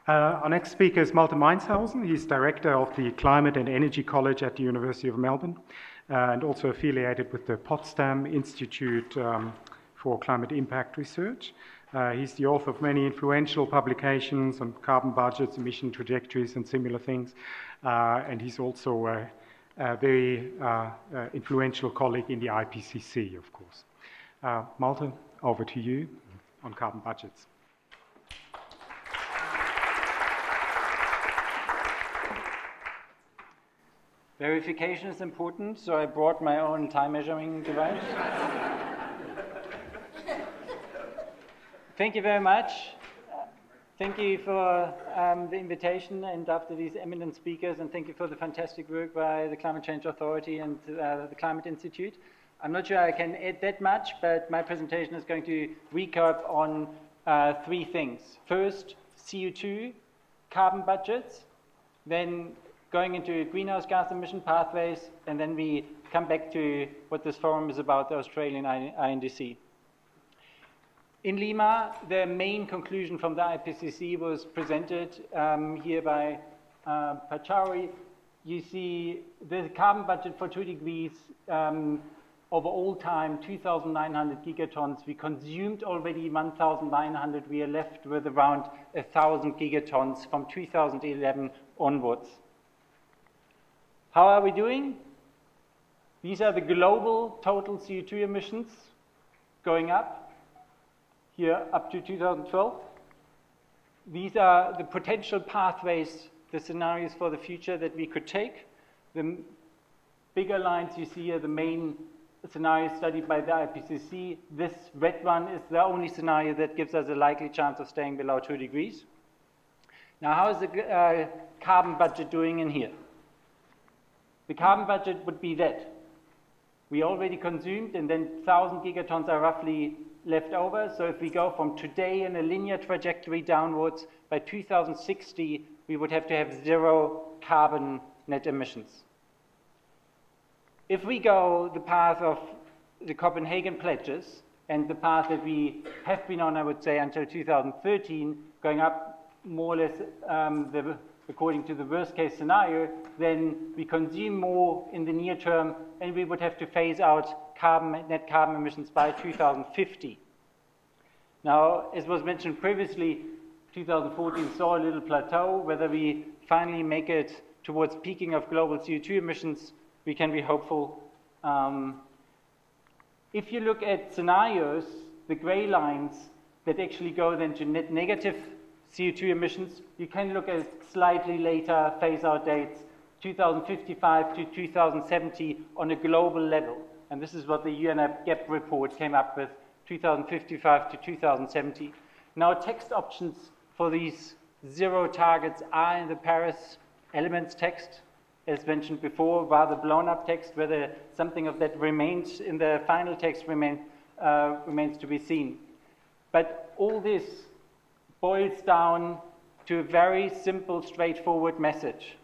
Our next speaker is Malte Meinshausen. He's director of the Climate and Energy College at the University of Melbourne and also affiliated with the Potsdam Institute for Climate Impact Research. He's the author of many influential publications on carbon budgets, emission trajectories, and similar things. And he's also a very influential colleague in the IPCC, of course. Malte, over to you on carbon budgets. Verification is important, so I brought my own time measuring device. Thank you very much. Thank you for the invitation and after these eminent speakers, and thank you for the fantastic work by the Climate Change Authority and the Climate Institute. I'm not sure I can add that much, but my presentation is going to recap on three things. First, CO2, carbon budgets, then going into greenhouse gas emission pathways, and then we come back to what this forum is about, the Australian iNDC. In Lima, the main conclusion from the IPCC was presented here by Pachauri. You see the carbon budget for 2 degrees over all time, 2,900 gigatons. We consumed already 1,900. We are left with around 1,000 gigatons from 2011 onwards. How are we doing? These are the global total CO2 emissions going up, here up to 2012. These are the potential pathways, the scenarios for the future that we could take. The bigger lines you see are the main scenarios studied by the IPCC. This red one is the only scenario that gives us a likely chance of staying below 2 degrees. Now, how is the carbon budget doing in here? The carbon budget would be that. We already consumed, and then 1,000 gigatons are roughly left over. So if we go from today in a linear trajectory downwards, by 2060, we would have to have 0 carbon net emissions. If we go the path of the Copenhagen pledges, and the path that we have been on, I would say, until 2013, going up more or less according to the worst case scenario, then we consume more in the near term, and we would have to phase out net carbon emissions by 2050. Now, as was mentioned previously, 2014 saw a little plateau. Whether we finally make it towards peaking of global CO2 emissions, we can be hopeful. If you look at scenarios, the gray lines that actually go then to net negative CO2 emissions, you can look at slightly later phase-out dates, 2055 to 2070 on a global level. And this is what the UNEP report came up with, 2055 to 2070. Now, text options for these 0 targets are in the Paris elements text, as mentioned before, rather blown up text. Whether something of that remains in the final text remains to be seen. But all this boils down to a very simple, straightforward message.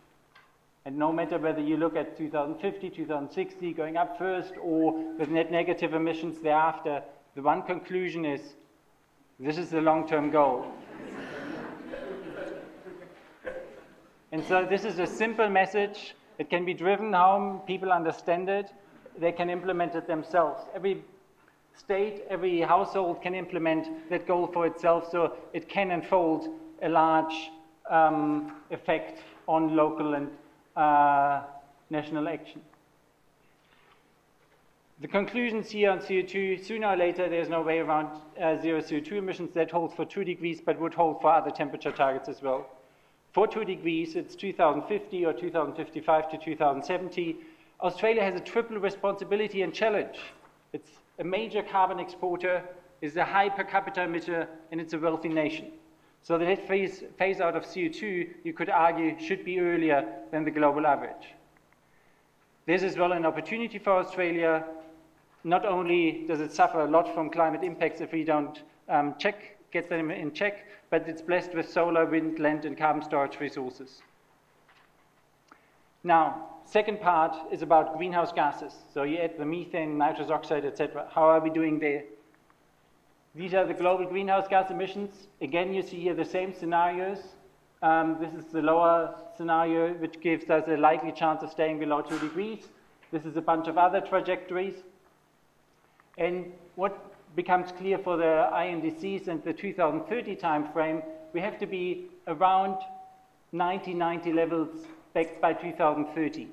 And no matter whether you look at 2050, 2060, going up first, or with net negative emissions thereafter, the one conclusion is, this is the long-term goal. And so this is a simple message. It can be driven home, people understand it, they can implement it themselves. Every state, every household can implement that goal for itself, so it can unfold a large effect on local and national action. The conclusions here on CO2, sooner or later there's no way around 0 CO2 emissions. That holds for 2 degrees, but would hold for other temperature targets as well. For 2 degrees, it's 2050 or 2055 to 2070. Australia has a triple responsibility and challenge. It's a major carbon exporter, is a high per capita emitter, and it's a wealthy nation. So the net phase out of CO2, you could argue, should be earlier than the global average. There's as well an opportunity for Australia. Not only does it suffer a lot from climate impacts if we don't get them in check, but it's blessed with solar, wind, land, and carbon storage resources. Now, second part is about greenhouse gases. So you add the methane, nitrous oxide, etc. How are we doing there? These are the global greenhouse gas emissions. Again, you see here the same scenarios. This is the lower scenario, which gives us a likely chance of staying below 2 degrees. This is a bunch of other trajectories. And what becomes clear for the iNDCs and the 2030 time frame, we have to be around 1990 levels back by 2030.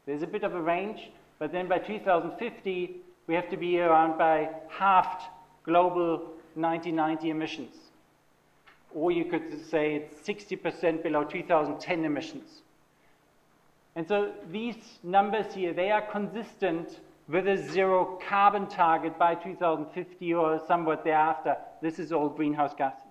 There's a bit of a range, but then by 2050, we have to be around by halved global 1990 emissions. Or you could say it's 60% below 2010 emissions. And so these numbers here, they are consistent with a zero carbon target by 2050 or somewhat thereafter. This is all greenhouse gases.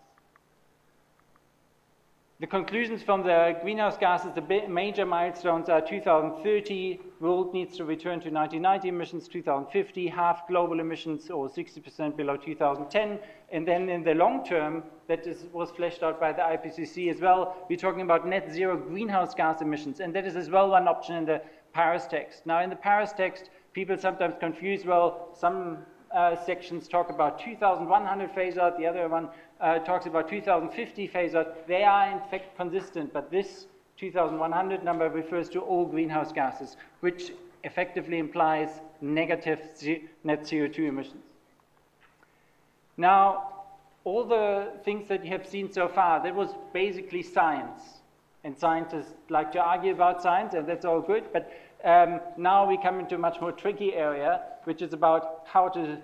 The conclusions from the greenhouse gases, the major milestones are 2030, world needs to return to 1990 emissions, 2050, half global emissions or 60% below 2010. And then in the long term, that was fleshed out by the IPCC as well, we're talking about net zero greenhouse gas emissions. And that is as well one option in the Paris text. Now in the Paris text, people sometimes confuse, well, some sections talk about 2100 phase out, the other one talks about 2050 phase out. They are in fact consistent, but this 2100 number refers to all greenhouse gases, which effectively implies negative net CO2 emissions. Now, all the things that you have seen so far, that was basically science. And scientists like to argue about science, and that's all good, but now we come into a much more tricky area, which is about how to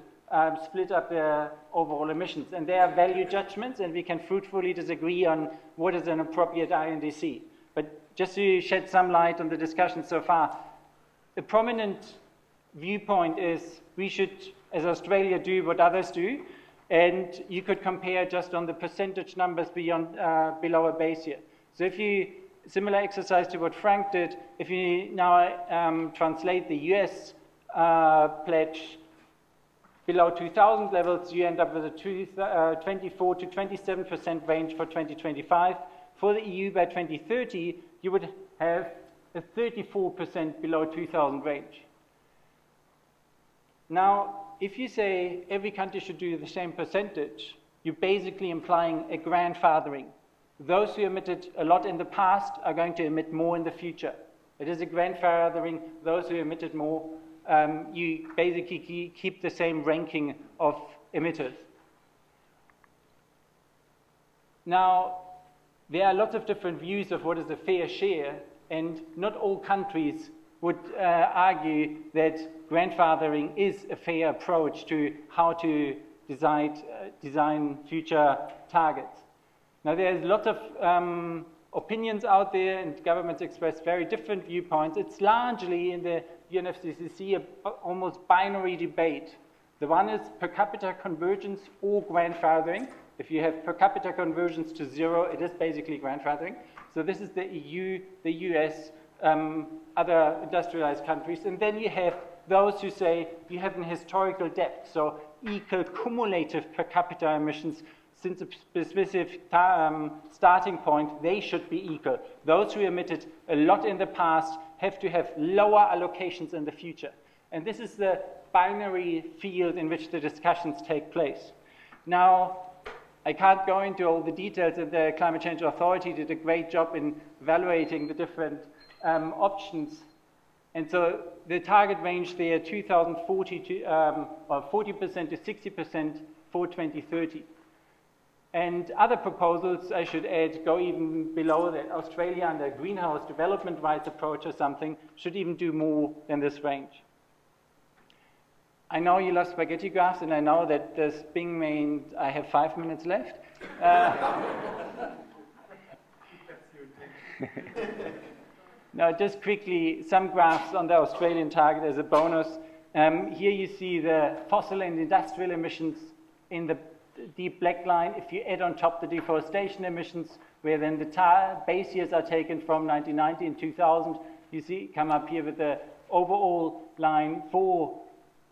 split up the overall emissions. And there are value judgments, and we can fruitfully disagree on what is an appropriate iNDC. But just to shed some light on the discussion so far, a prominent viewpoint is we should, as Australia, do what others do, and you could compare just on the percentage numbers beyond, below a base here. So if you, similar exercise to what Frank did, if you now translate the US pledge below 2000 levels, you end up with a 24 to 27% range for 2025. For the EU by 2030, you would have a 34% below 2000 range. Now, if you say every country should do the same percentage, you're basically implying a grandfathering. Those who emitted a lot in the past are going to emit more in the future. It is a grandfathering. Those who emitted more, you basically keep the same ranking of emitters. Now, there are lots of different views of what is a fair share, and not all countries would argue that grandfathering is a fair approach to how to design future targets. Now, there's lots of opinions out there, and governments express very different viewpoints. It's largely in the UNFCCC almost binary debate. The one is per capita convergence or grandfathering. If you have per capita convergence to zero, it is basically grandfathering. So this is the EU, the US, other industrialized countries. And then you have those who say you have an historical depth, so equal cumulative per capita emissions. Since a specific starting point, they should be equal. Those who emitted a lot in the past have to have lower allocations in the future. And this is the binary field in which the discussions take place. Now, I can't go into all the details, and the Climate Change Authority did a great job in evaluating the different options. And so the target range there, 2040 to 40% to 60% for 2030. And other proposals, I should add, go even below that. Australia, under a greenhouse development rights approach or something, should even do more than this range. I know you love spaghetti graphs, and I know that this being made, I have 5 minutes left. Now, just quickly, some graphs on the Australian target as a bonus. Here you see the fossil and industrial emissions in the deep black line. If you add on top the deforestation emissions, where then the base years are taken from 1990 and 2000, you see come up here with the overall line for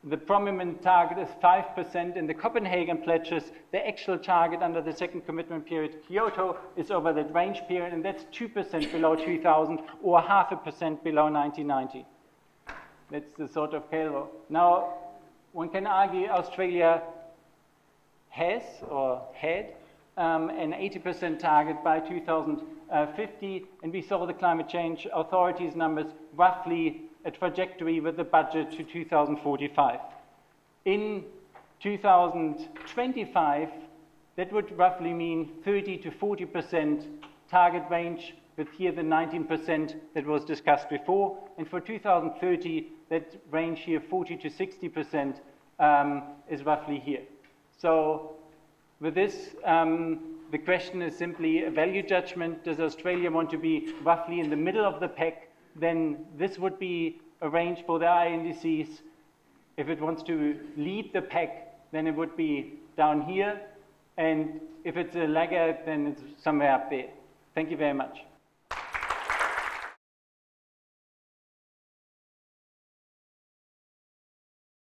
the prominent target is 5% in the Copenhagen pledges. The actual target under the second commitment period, Kyoto, is over that range period, and that's 2% below 2000 or 0.5% below 1990. That's the sort of scale. Now, one can argue Australia has or had an 80% target by 2050, and we saw the Climate Change Authority's numbers roughly a trajectory with the budget to 2045. In 2025, that would roughly mean 30 to 40% target range, with here the 19% that was discussed before. And for 2030, that range here, 40 to 60%, is roughly here. So with this, the question is simply a value judgment. Does Australia want to be roughly in the middle of the pack? Then this would be a range for the iNDCs. If it wants to lead the pack, then it would be down here. And if it's a laggard, then it's somewhere up there. Thank you very much.